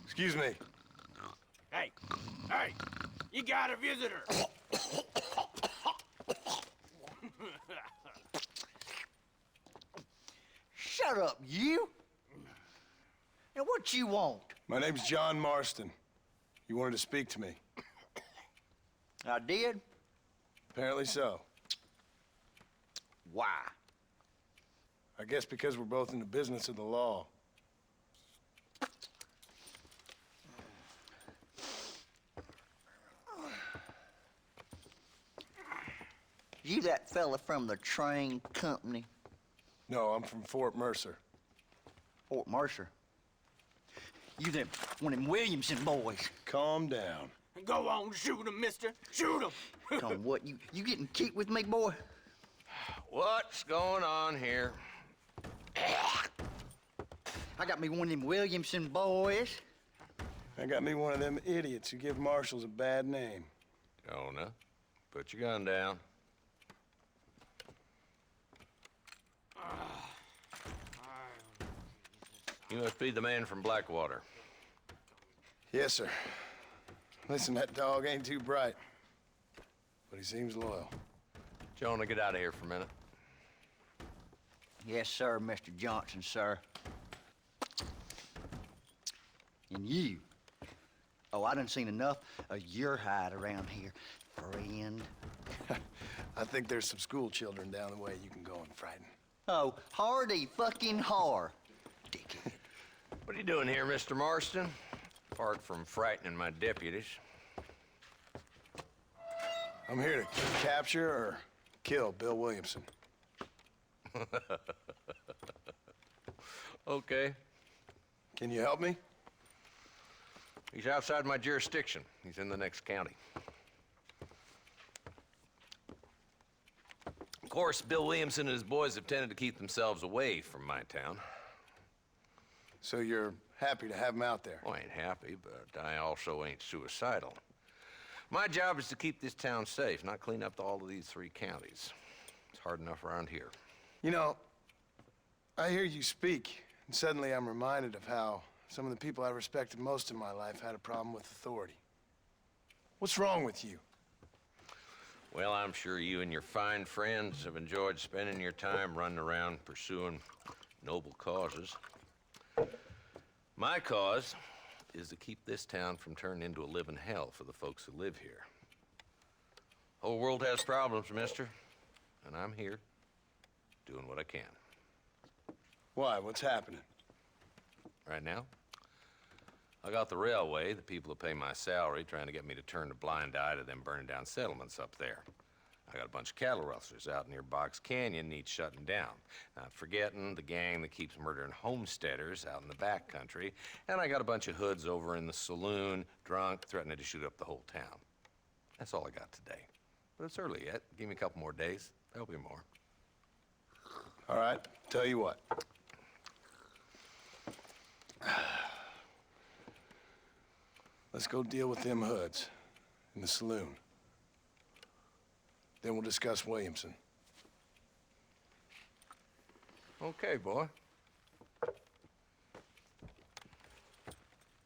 Excuse me. Hey, hey, you got a visitor. Shut up, you! And what you want? My name's John Marston. You wanted to speak to me. I did? Apparently so. Why? I guess because we're both in the business of the law. You that fella from the train company? No, I'm from Fort Mercer. Fort Mercer? You them, one of them Williamson boys. Calm down. Go on, shoot him, mister. Shoot him. Come on, what, you getting keep with me, boy? What's going on here? I got me one of them Williamson boys. I got me one of them idiots who give marshals a bad name. Jonah, put your gun down. You must be the man from Blackwater. Yes, sir. Listen, that dog ain't too bright, but he seems loyal. Jonah, get out of here for a minute. Yes, sir, Mr. Johnson, sir. And you. Oh, I done seen enough of your hide around here, friend. I think there's some school children down the way you can go and frighten. Oh, hardy fucking har. Dickhead. What are you doing here, Mr. Marston? Apart from frightening my deputies. I'm here to capture or kill Bill Williamson. Okay. Can you help me? He's outside my jurisdiction. He's in the next county. Of course, Bill Williamson and his boys have tended to keep themselves away from my town. So you're happy to have him out there? Well, I ain't happy, but I also ain't suicidal. My job is to keep this town safe, not clean up all of these 3 counties. It's hard enough around here. You know, I hear you speak, and suddenly I'm reminded of how some of the people I respected most in my life had a problem with authority. What's wrong with you? Well, I'm sure you and your fine friends have enjoyed spending your time running around pursuing noble causes. My cause is to keep this town from turning into a living hell for the folks who live here. Whole world has problems, mister, and I'm here doing what I can. Why? What's happening? Right now, I got the railway, the people who pay my salary, trying to get me to turn a blind eye to them burning down settlements up there. I got a bunch of cattle rustlers out near Box Canyon needs shutting down. Not forgetting the gang that keeps murdering homesteaders out in the back country. And I got a bunch of hoods over in the saloon, drunk, threatening to shoot up the whole town. That's all I got today. But it's early yet. Give me a couple more days. There'll be more. All right, tell you what. Let's go deal with them hoods in the saloon. Then we'll discuss Williamson. Okay, boy.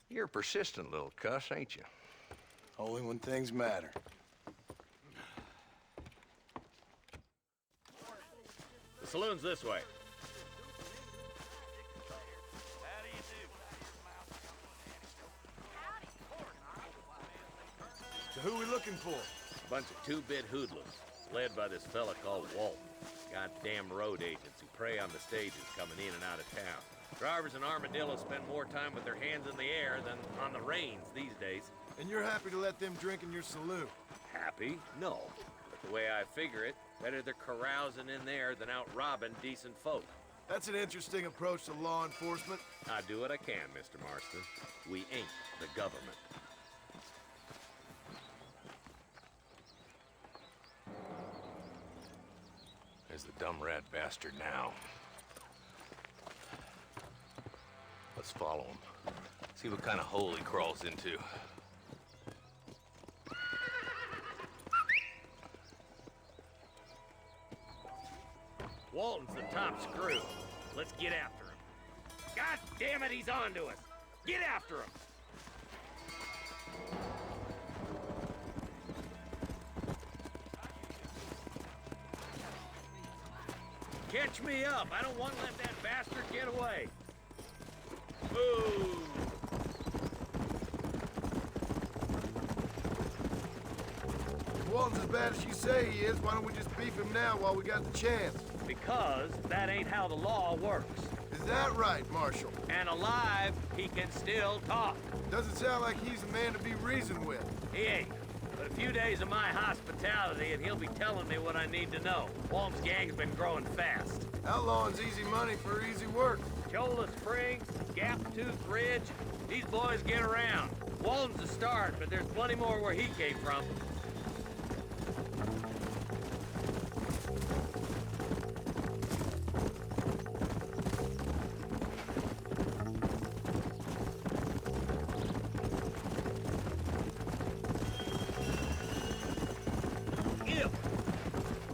You're a persistent little cuss, ain't you? Only when things matter. The saloon's this way. So who we looking for? Bunch of two-bit hoodlums, led by this fella called Walton. Goddamn road agents who prey on the stages coming in and out of town. Drivers in Armadillo spend more time with their hands in the air than on the reins these days. And you're happy to let them drink in your saloon? Happy? No. But the way I figure it, better they're carousing in there than out robbing decent folk. That's an interesting approach to law enforcement. I do what I can, Mr. Marston. We ain't the government. the dumb rat bastard now. Let's follow him. See what kind of hole he crawls into. Walton's the top screw. Let's get after him. God damn it, he's on to us. Get after him. Catch me up. I don't want to let that bastard get away. Move. If Walton's as bad as you say he is, why don't we just beef him now while we got the chance? Because that ain't how the law works. Is that right, Marshal? And alive, he can still talk. Doesn't sound like he's a man to be reasoned with. He ain't. But a few days of my hospitality and he'll be telling me what I need to know. Walton's gang's been growing fast. Outlawing's easy money for easy work. Cholla Springs, Gap Tooth Ridge, these boys get around. Walton's a start, but there's plenty more where he came from.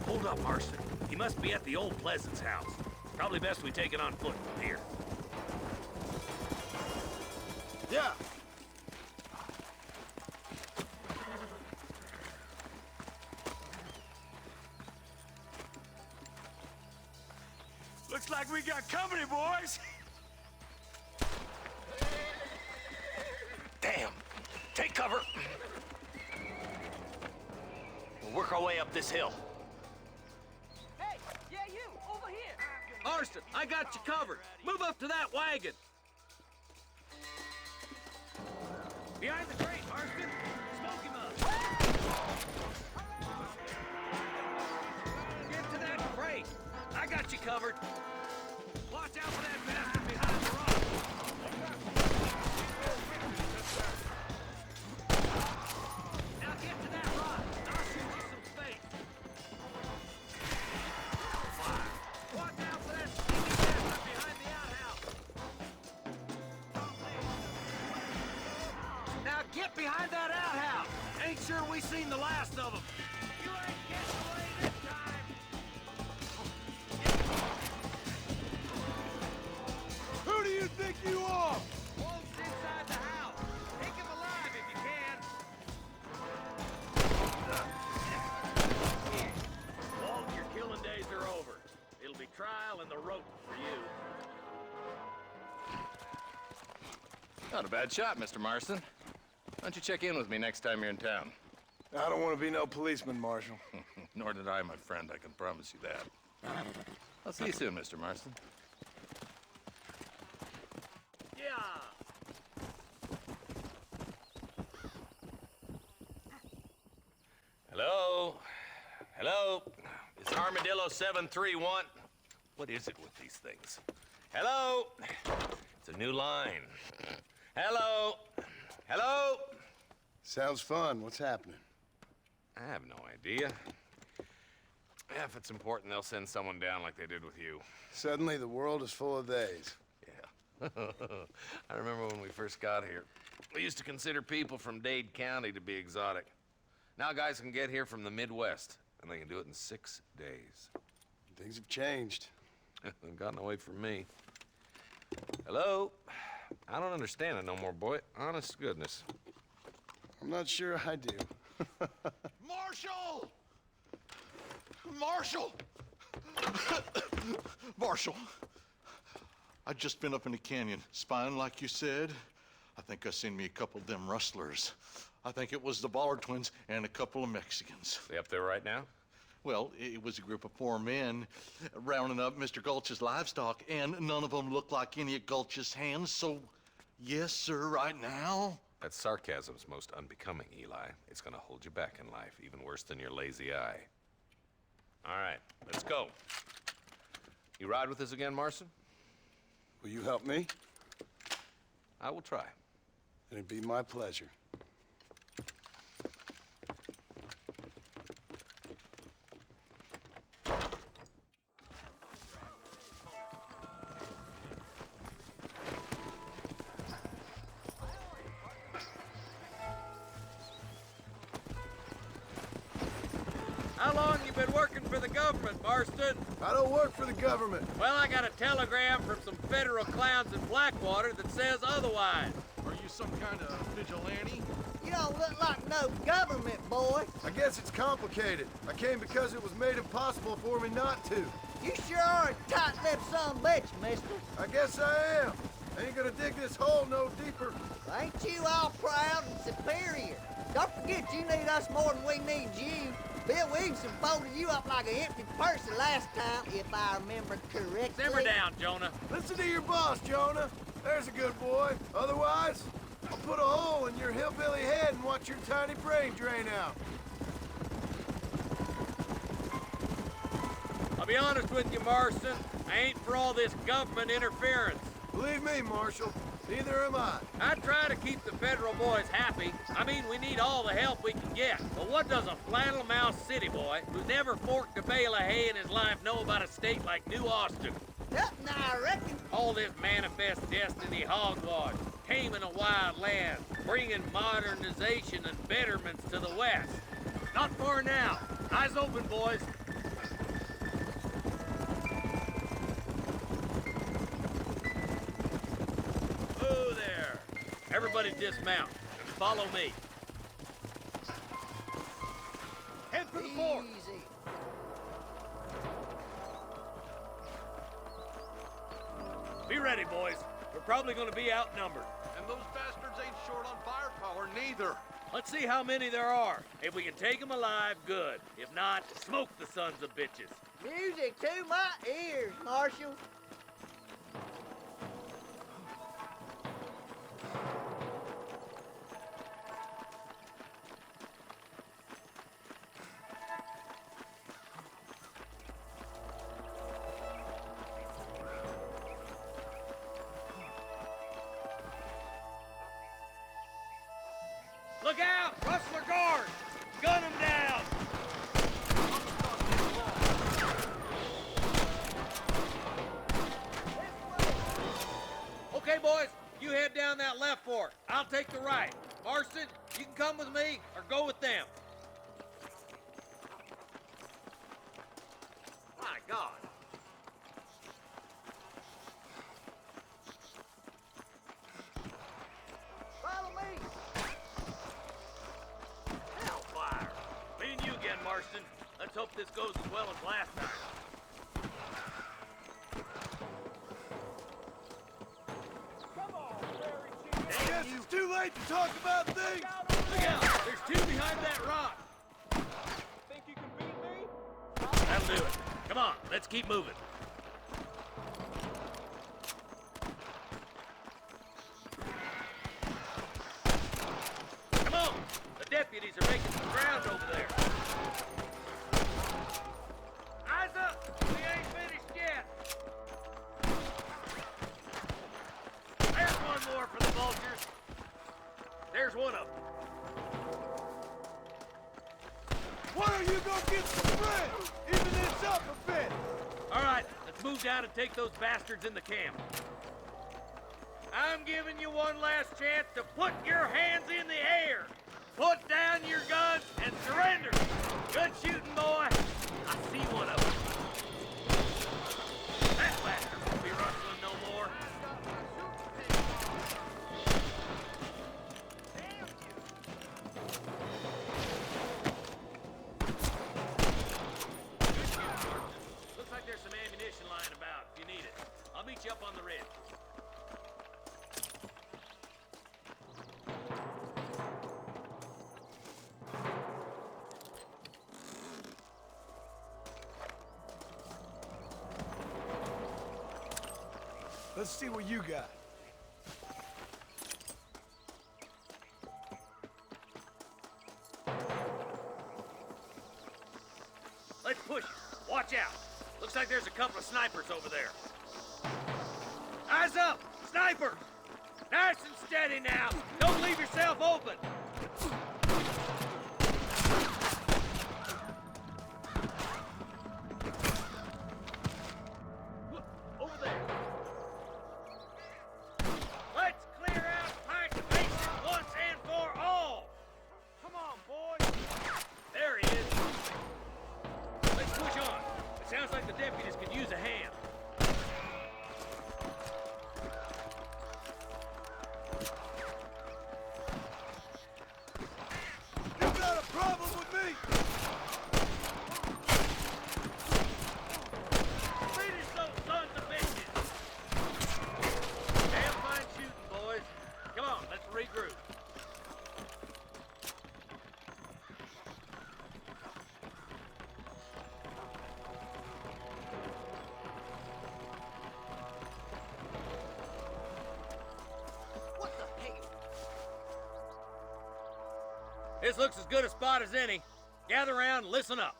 Hold up, Marston. He must be at the old Pleasance house. Probably best we take it on foot from here. Yeah. Looks like we got company, boys. Damn. Take cover. We'll work our way up this hill. Hey, yeah, you, over here. Marston, I got you covered. Move up to that wagon. Behind the crate, Marston. Smoke him up. Get to that crate. I got you covered. Watch out for that bastard behind the rock. Now get to that rock. I'll shoot you some space. Watch out for that sneaky bastard behind the outhouse. Now get behind that outhouse. Ain't sure we seen the last of them. You ain't getting away this time. Who do you think you are? Walton's inside the house. Take him alive if you can. Walton, your killing days are over. It'll be trial and the rope for you. Not a bad shot, Mr. Marston. Why don't you check in with me next time you're in town? I don't want to be no policeman, Marshal. Nor did I, my friend. I can promise you that. I'll see you soon, Mr. Marston. Yeah. Hello? Hello? It's Armadillo 731. What is it with these things? Hello? It's a new line. Hello? Hello? Sounds fun. What's happening? I have no idea. Yeah, if it's important, they'll send someone down like they did with you. Suddenly, the world is full of theys. Yeah. I remember when we first got here. We used to consider people from Dade County to be exotic. Now guys can get here from the Midwest, and they can do it in 6 days. Things have changed. They've gotten away from me. Hello? I don't understand it no more, boy. Honest to goodness. I'm not sure I do. Marshal! Marshal! Marshal! I just been up in the canyon, spying like you said. I think I seen me a couple of them rustlers. I think it was the Ballard twins and a couple of Mexicans. They up there right now? Well, it was a group of 4 men rounding up Mr. Gulch's livestock, and none of them looked like any of Gulch's hands, so yes, sir, right now. That sarcasm's most unbecoming, Eli. It's gonna hold you back in life, even worse than your lazy eye. All right, let's go. You ride with us again, Marston? Will you help me? I will try. It'd be my pleasure. How long you been working for the government, Marston? I don't work for the government. Well, I got a telegram from some federal clowns in Blackwater that says otherwise. Are you some kind of vigilante? You don't look like no government boy. I guess it's complicated. I came because it was made impossible for me not to. You sure are a tight-lipped son of a bitch, mister. I guess I am. I ain't gonna dig this hole no deeper. Ain't you all proud and superior? Don't forget you need us more than we need you. Bill Williamson folded you up like an empty purse the last time, if I remember correctly. Simmer down, Jonah. Listen to your boss, Jonah. There's a good boy. Otherwise, I'll put a hole in your hillbilly head and watch your tiny brain drain out. I'll be honest with you, Marston. I ain't for all this government interference. Believe me, Marshal, neither am I. I try to keep the federal boys happy. I mean, we need all the help we can get. But what does a flannel-mouthed city boy who's never forked a bale of hay in his life know about a state like New Austin? Nothing, I reckon. All this manifest destiny hogwash, taming a wild land, bringing modernization and betterments to the West. Not far now. Eyes open, boys. Oh, there. Everybody dismount. Follow me. Head for the fort. Easy. Be ready, boys. We're probably going to be outnumbered. And those bastards ain't short on firepower, neither. Let's see how many there are. If we can take them alive, good. If not, smoke the sons of bitches. Music to my ears, Marshal. Look out! Rustler guard! Gun them down! Okay, boys, you head down that left fork. I'll take the right. Marston, you can come with me or go with them. My God. Follow me. Hellfire. Me and you again, Marston. Let's hope this goes as well as last time. I guess it's too late to talk about things. Look out! There's two behind that rock. Think you can beat me? That'll do it. Come on, let's keep moving. Come on! The deputies are making some ground over there. Eyes up! We ain't finished yet. There's one more for the vultures. There's one of them. Why don't you go get some bread? Even this up a bit. All right, let's move down and take those bastards in the camp. I'm giving you one last chance to put your hands in the air. Put down your guns and surrender. Good shooting, boy. I see one of them. That bastard won't be rustling no more. Good shooting, Martin. Looks like there's some ammunition lying about if you need it. I'll meet you up on the ridge. Let's see what you got. Let's push it. Watch out. Looks like there's a couple of snipers over there. Eyes up! Snipers! Nice and steady now. Don't leave yourself open. Look, over there. Let's clear out Pike Basin once and for all. Come on, boys. There he is. This looks as good a spot as any. Gather around and listen up.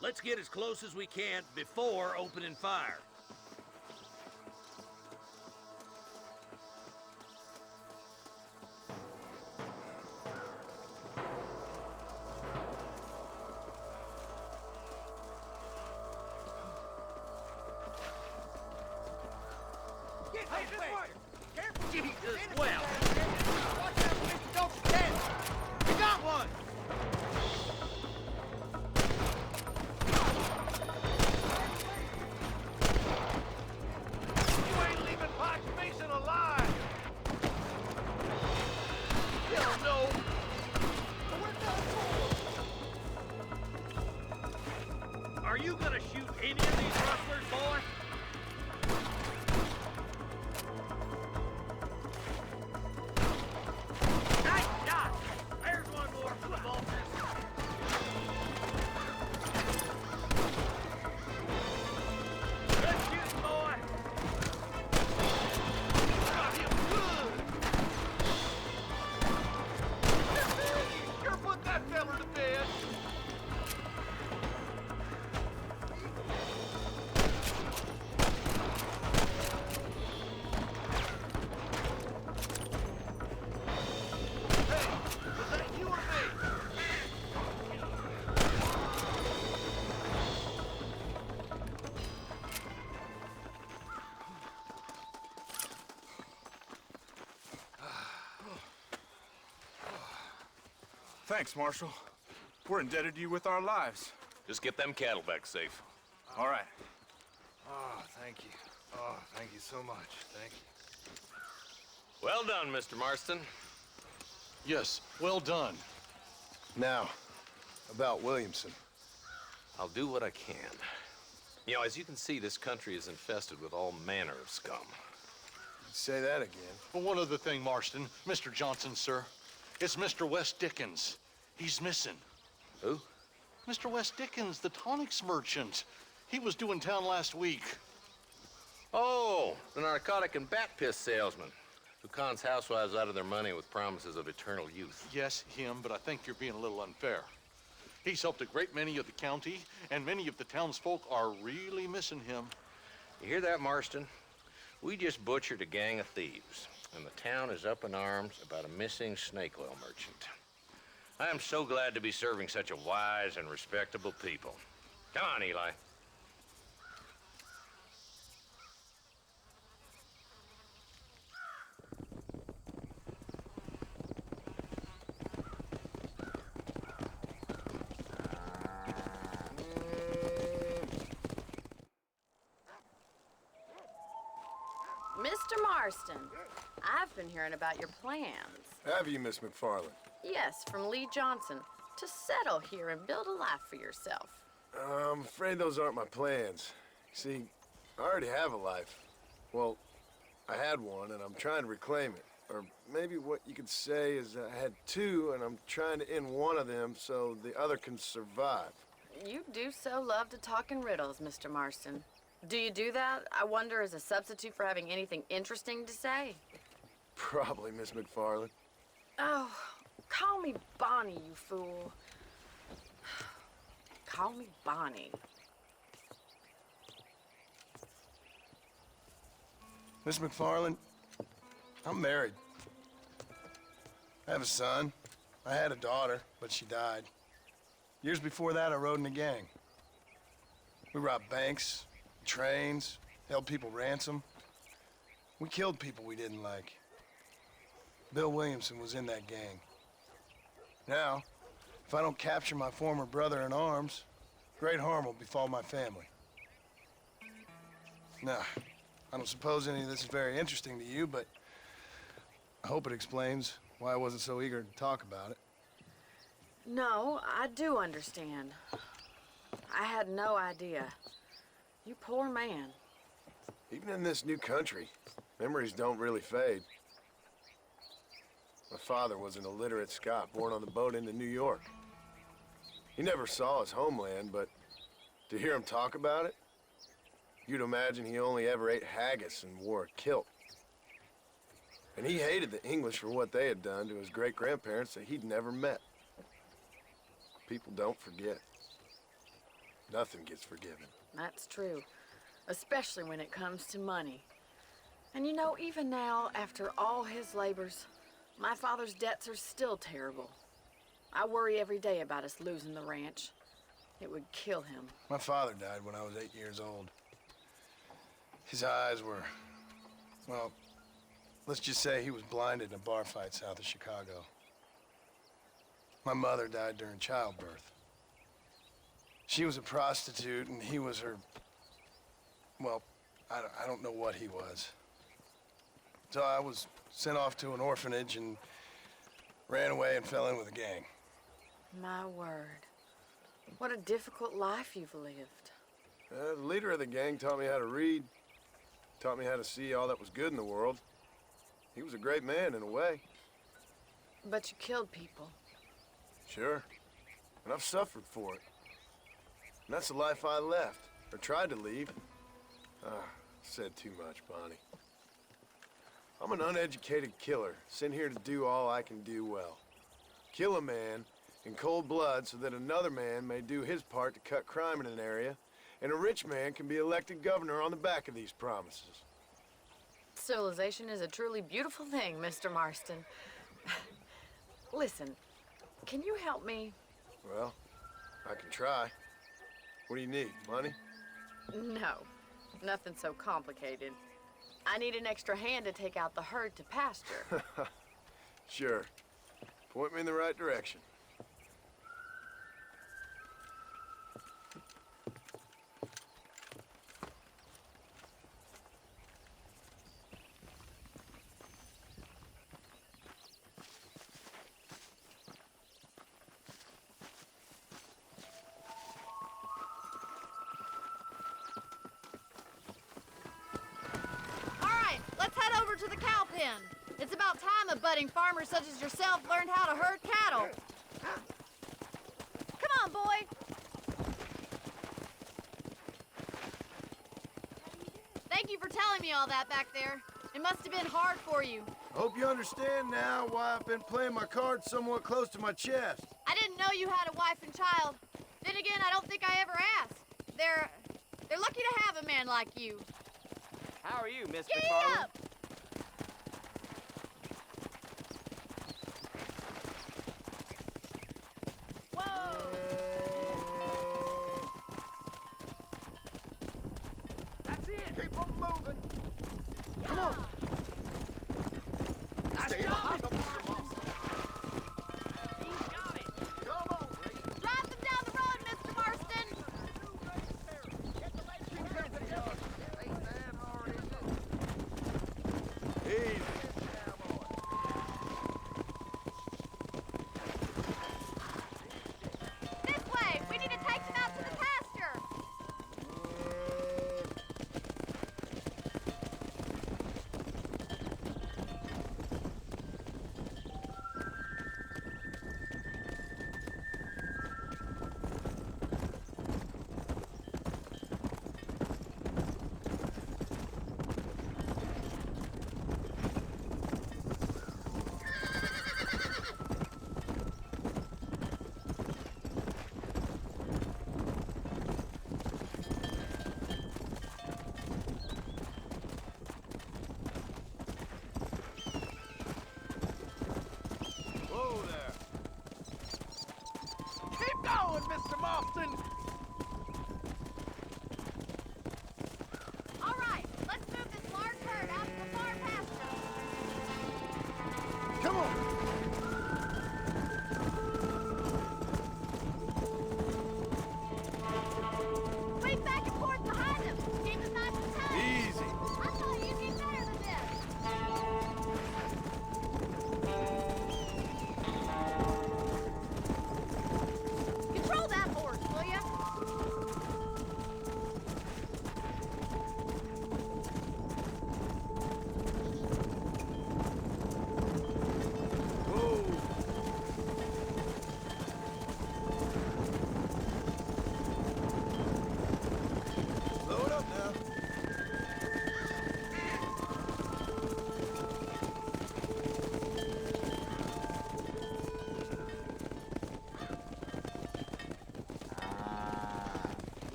Let's get as close as we can before opening fire. Get hey, this way! Careful! Jesus, well. Watch out, Mr. Don't stand! You got one! You ain't leaving Pike's Mason alive! Hell no! Are you gonna shoot any of these rustlers, boy? Nice shot! There's one more for the vultures. Good shooting, boy! Got him good! Sure put that feller to bed! Hey, was that you or me? Thanks, Marshal. We're indebted to you with our lives. Just get them cattle back safe. All right. Oh, thank you. Oh, thank you so much. Thank you. Well done, Mr. Marston. Yes, well done. Now, about Williamson. I'll do what I can. You know, as you can see, this country is infested with all manner of scum. Say that again. Well, one other thing, Marston. Mr. Johnson, sir. It's Mr. Wes Dickens. He's missing. Who? Mr. Wes Dickens, the tonics merchant. He was due in town last week. Oh, the narcotic and bat piss salesman who cons housewives out of their money with promises of eternal youth. Yes, him, but I think you're being a little unfair. He's helped a great many of the county, and many of the townsfolk are really missing him. You hear that, Marston? We just butchered a gang of thieves, and the town is up in arms about a missing snake oil merchant. I am so glad to be serving such a wise and respectable people. Come on, Eli. Mr. Marston, I've been hearing about your plans. Have you, Miss McFarland? Yes, from Lee Johnson, to settle here and build a life for yourself. I'm afraid those aren't my plans. You see, I already have a life. Well, I had one, and I'm trying to reclaim it. Or maybe what you could say is I had two, and I'm trying to end one of them so the other can survive. You do so love to talk in riddles, Mr. Marston. Do you do that, I wonder, as a substitute for having anything interesting to say? Probably, Miss McFarland. Oh, call me Bonnie, you fool. Call me Bonnie. Miss McFarland, I'm married. I have a son. I had a daughter, but she died. Years before that, I rode in a gang. We robbed banks, trains, held people ransom. We killed people we didn't like. Bill Williamson was in that gang. Now, if I don't capture my former brother in arms, great harm will befall my family. Now, I don't suppose any of this is very interesting to you, but I hope it explains why I wasn't so eager to talk about it. No, I do understand. I had no idea. You poor man. Even in this new country, memories don't really fade. My father was an illiterate Scot born on the boat into New York. He never saw his homeland, but to hear him talk about it, you'd imagine he only ever ate haggis and wore a kilt. And he hated the English for what they had done to his great-grandparents that he'd never met. People don't forget. Nothing gets forgiven. That's true, especially when it comes to money. And you know, even now, after all his labors, my father's debts are still terrible. I worry every day about us losing the ranch. It would kill him. My father died when I was 8 years old. His eyes were, well, let's just say he was blinded in a bar fight south of Chicago. My mother died during childbirth. She was a prostitute and he was her, well, I don't know what he was. So I was sent off to an orphanage and ran away and fell in with a gang. My word. What a difficult life you've lived. The leader of the gang taught me how to read, taught me how to see all that was good in the world. He was a great man in a way. But you killed people. Sure. And I've suffered for it. And that's the life I left, or tried to leave. Said too much, Bonnie. I'm an uneducated killer, sent here to do all I can do well. Kill a man in cold blood so that another man may do his part to cut crime in an area, and a rich man can be elected governor on the back of these promises. Civilization is a truly beautiful thing, Mr. Marston. Listen, can you help me? Well, I can try. What do you need, money? No, nothing so complicated. I need an extra hand to take out the herd to pasture. Sure. Point me in the right direction. To the cow pen. It's about time a budding farmer such as yourself learned how to herd cattle. Come on, boy. Thank you for telling me all that back there. It must have been hard for you. I hope you understand now why I've been playing my cards somewhat close to my chest. I didn't know you had a wife and child. Then again, I don't think I ever asked. They're lucky to have a man like you. How are you, Miss Giddy McFarland? up! Keep on moving. Come on. Stay behind them. Come on. Drive them down the road, Mr. Marston! Easy. This way! We need to take them out to the pasture! Whoa there. Keep going, Mr. Marston. All right, let's move this large herd out to the far pasture. Come on. Swing back and forth behind them. Keep them nice and tight. Easy. I thought you'd be better than this. Control that horse, will ya?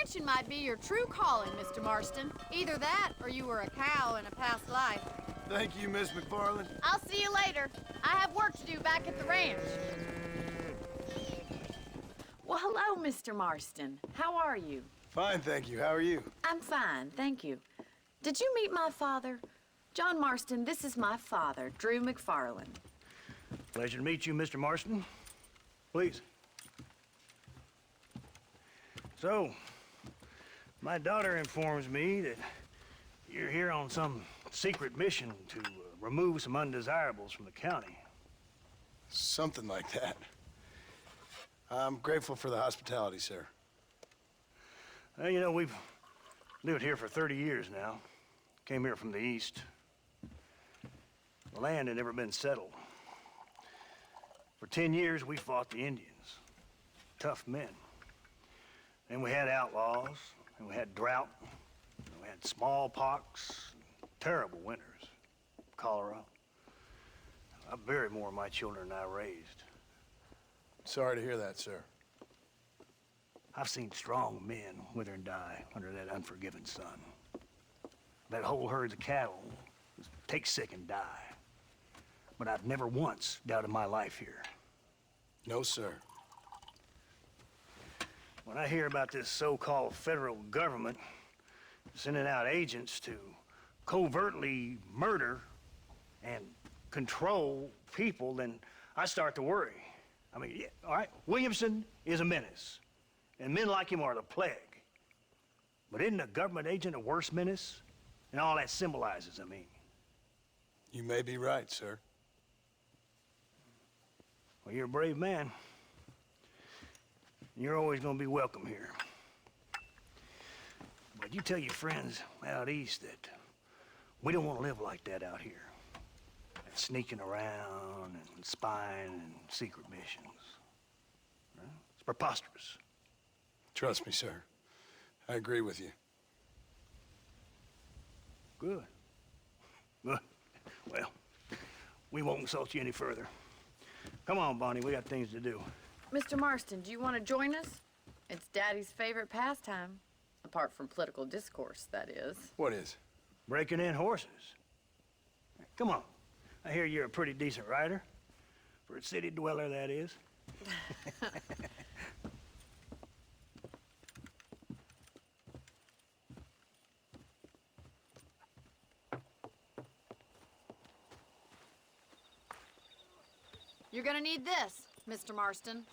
Preaching might be your true calling, Mr. Marston. Either that, or you were a cow in a past life. Thank you, Miss McFarland. I'll see you later. I have work to do back at the ranch. Well, hello, Mr. Marston. How are you? Fine, thank you. How are you? I'm fine, thank you. Did you meet my father? John Marston, this is my father, Drew McFarland. Pleasure to meet you, Mr. Marston. Please. So, my daughter informs me that you're here on some secret mission to remove some undesirables from the county. Something like that. I'm grateful for the hospitality, sir. Well, you know, we've lived here for 30 years now. Came here from the east. The land had never been settled. For 10 years, we fought the Indians. Tough men. Then we had outlaws, and we had drought, and we had smallpox, terrible winters, cholera. I buried more of my children than I raised. Sorry to hear that, sir. I've seen strong men wither and die under that unforgiving sun. That whole herds of cattle just take sick and die. But I've never once doubted my life here. No, sir. When I hear about this so-called federal government sending out agents to covertly murder and control people, then I start to worry. I mean, yeah, all right, Williamson is a menace, and men like him are the plague. But isn't a government agent a worse menace? And all that symbolizes, I mean. You may be right, sir. Well, you're a brave man. You're always gonna be welcome here. But you tell your friends out east that we don't want to live like that out here. Sneaking around and spying and secret missions. Right? It's preposterous. Trust me, sir. I agree with you. Good. Good. Well, we won't insult you any further. Come on, Bonnie, we got things to do. Mr. Marston, do you want to join us? It's Daddy's favorite pastime. Apart from political discourse, that is. What is? Breaking in horses. Come on. I hear you're a pretty decent rider. For a city dweller, that is. You're gonna need this, Mr. Marston.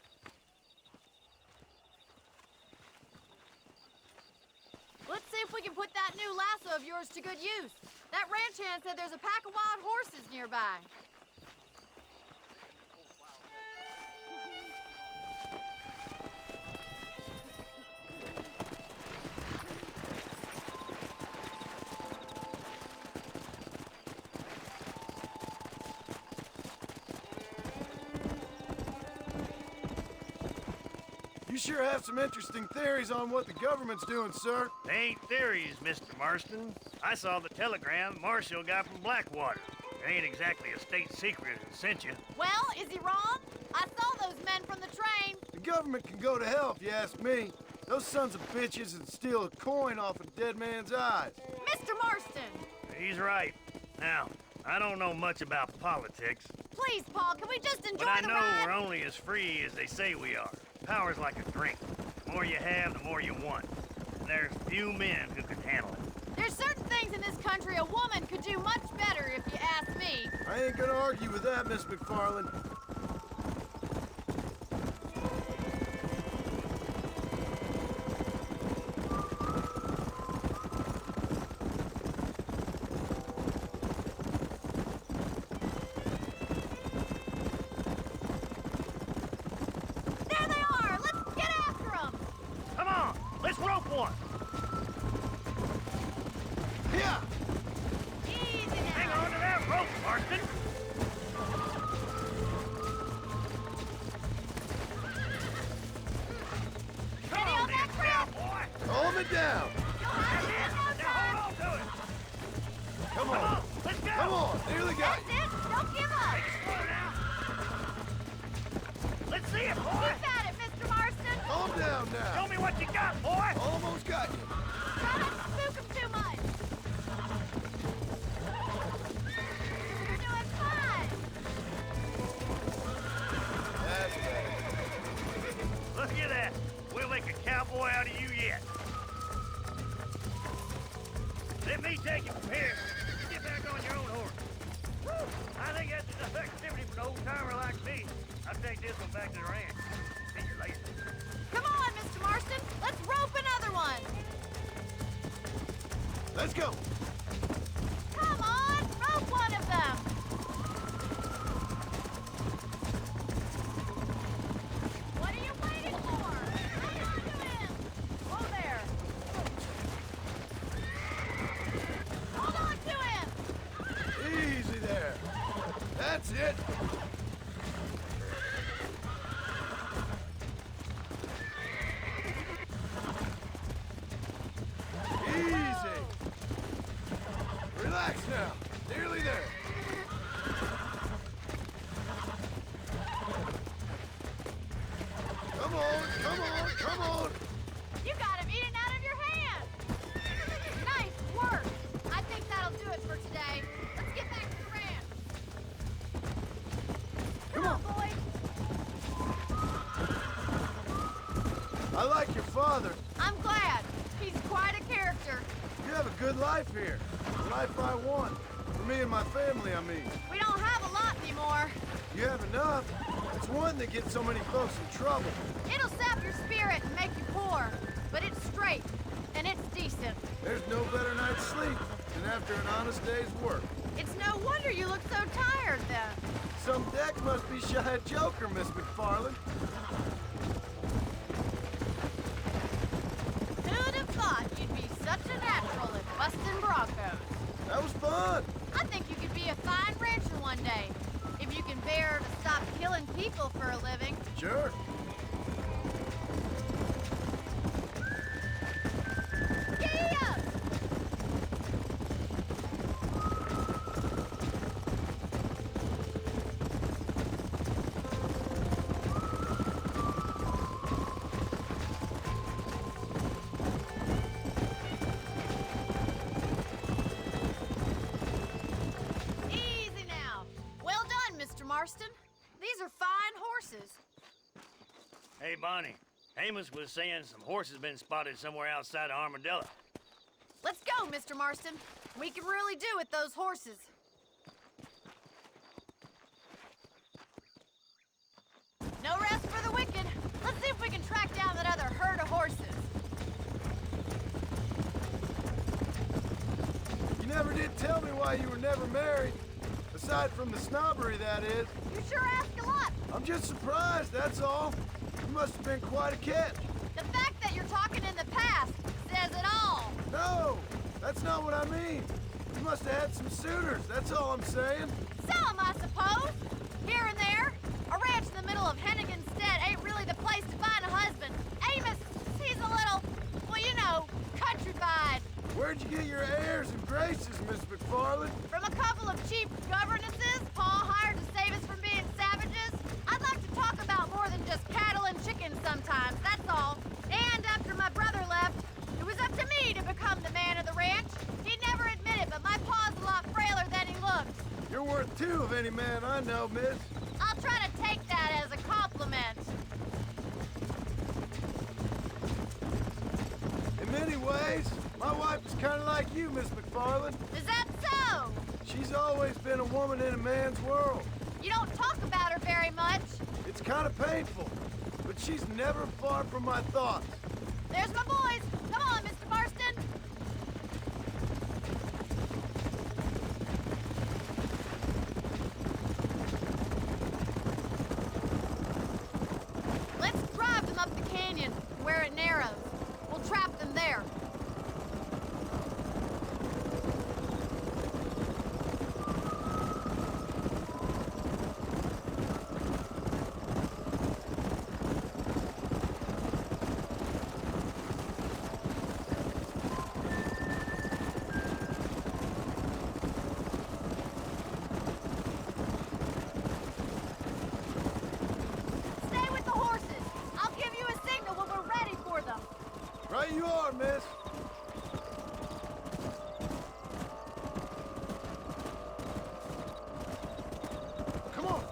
Let's see if we can put that new lasso of yours to good use. That ranch hand said there's a pack of wild horses nearby. You sure have some interesting theories on what the government's doing, sir. They ain't theories, Mr. Marston. I saw the telegram Marshall got from Blackwater. It ain't exactly a state secret that sent you. Well, is he wrong? I saw those men from the train. The government can go to hell if you ask me. Those sons of bitches would steal a coin off a dead man's eyes. Mr. Marston! He's right. Now, I don't know much about politics, Please, Paul, can we just enjoy but I the know ride? we're only as free as they say we are. Power's like a drink. The more you have, the more you want. And there's few men who can handle it. There's certain things in this country a woman could do much better, if you ask me. I ain't gonna argue with that, Miss McFarland. There they are! Let's get after them! Come on, let's rope one. Yeah! Easy now! Hang on to that rope, Marston. Ready on that crap? Boy. Hold me down! Hold on to it. Come Come on! on, let's go. Come on! Nearly got That's you! it! Don't give up! Slow down. Let's see it, boy. Keep at it, Mr. Marston! Hold Calm down now. Show me what you got, boy! Almost got you. Try not to spook him too much. You're doing fine. That's better. Look at that. We'll make a cowboy out of you yet. Let me take you from here. You get back on your own horse. Whew. I think that's enough activity for an old-timer like me. I'll take this one back to the ranch. See you later. Come on, Mr. Marston. Let's rope another one. Let's go. Come on, rope one of them. What are you waiting for? Hang on to him. Oh, there. Hold on to him. Easy there. That's it. Easy. Relax now. Nearly there. Come on, come on, come on. You got him eating out of your hand. Nice work. I think that'll do it for today. Let's get back to the ranch. Come on, boys. I like your father. I'm glad. He's quite a character. You have a good life here. The life I want. For me and my family, I mean. We don't have a lot anymore. You have enough. It's one that gets so many folks in trouble. It'll sap your spirit and make you poor. But it's straight, and it's decent. There's no better night's sleep than after an honest day's work. It's no wonder you look so tired then. Some deck must be shy of Joker, Miss McFarland. Who'd have thought you'd be such a natural at busting broncos? That was fun. I think you could be a fine rancher one day. If you can bear to stop killing people for a living. Sure. Giddy up! Easy now. Well done, Mr. Marston. These are fine horses. Hey, Bonnie. Amos was saying some horses been spotted somewhere outside of Armadillo. Let's go, Mr. Marston. We can really do with those horses. No rest for the wicked. Let's see if we can track down that other herd of horses. You never did tell me why you were never married. Aside from the snobbery, that is. You sure ask a lot. I'm just surprised, that's all. You must have been quite a catch. The fact that you're talking in the past says it all. No, that's not what I mean. You must have had some suitors, that's all I'm saying. Some, I suppose. Here and there. A ranch in the middle of Hennigan's Stead ain't really the place to find a husband. Amos, he's a little, well, you know, countrified. Where'd you get your airs and graces, Miss McFarland? From a couple of cheap governesses Paul hired to save us from being savages. I'd like to talk about more than just cattle and chickens sometimes, that's all. And after my brother left, it was up to me to become the man of the ranch. He'd never admit it, but my pa's a lot frailer than he looks. You're worth two of any man I know, miss. I'll try to take that as a compliment. In many ways, my wife is kind of like you, Miss McFarland. Is that so? She's always been a woman in a man's world. You don't talk about her very much. It's kind of painful, but she's never far from my thoughts. There's my boys. Come on, Mr. Marston. Let's drive them up the canyon where it narrows. We'll trap them there. Stay with the horses. I'll give you a signal when we're you are, miss. Come on.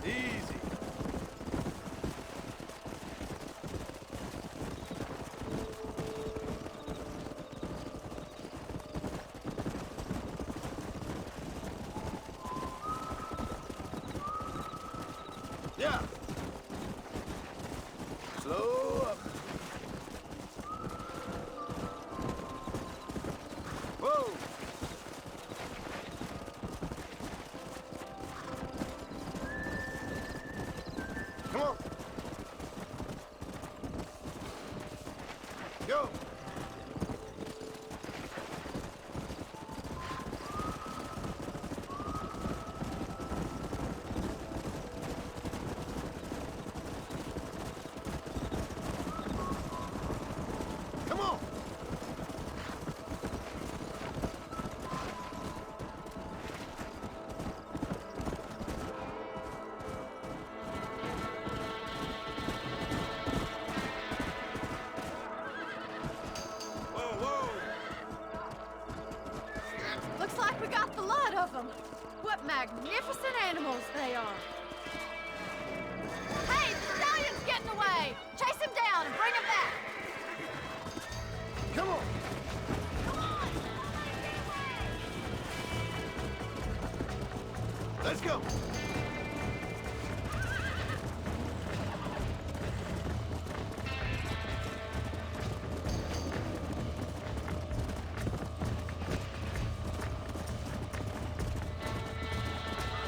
Easy. Yeah. Slow up. Whoa. Come on. Go. Come on. Whoa, whoa. Looks like we got the lot of them. What magnificent animals they are. Hey, the stallion's getting away. Chase him down and bring him back. Come on. Come on. Let's go.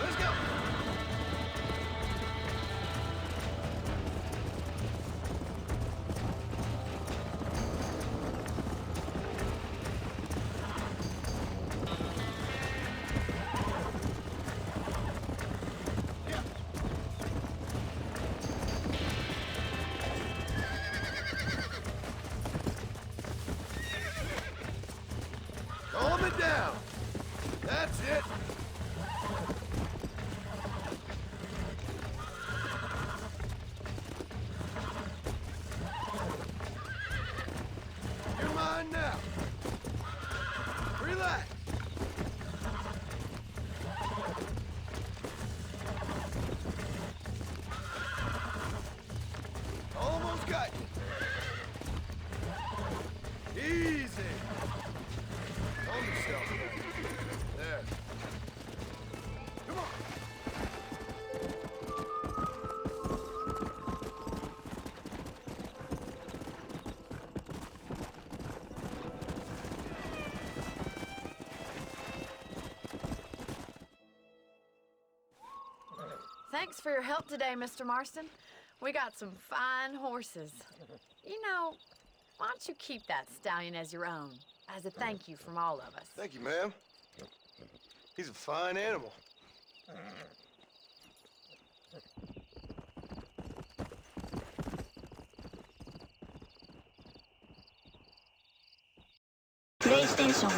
Let's go. Yeah. Calm it down. That's it. You're mine now. Relax. Almost got you. Easy. Calm yourself down. There. Come on. Thanks for your help today, Mr. Marston. We got some fine horses. You know, why don't you keep that stallion as your own, as a thank you from all of us? Thank you, ma'am. He's a fine animal. PlayStation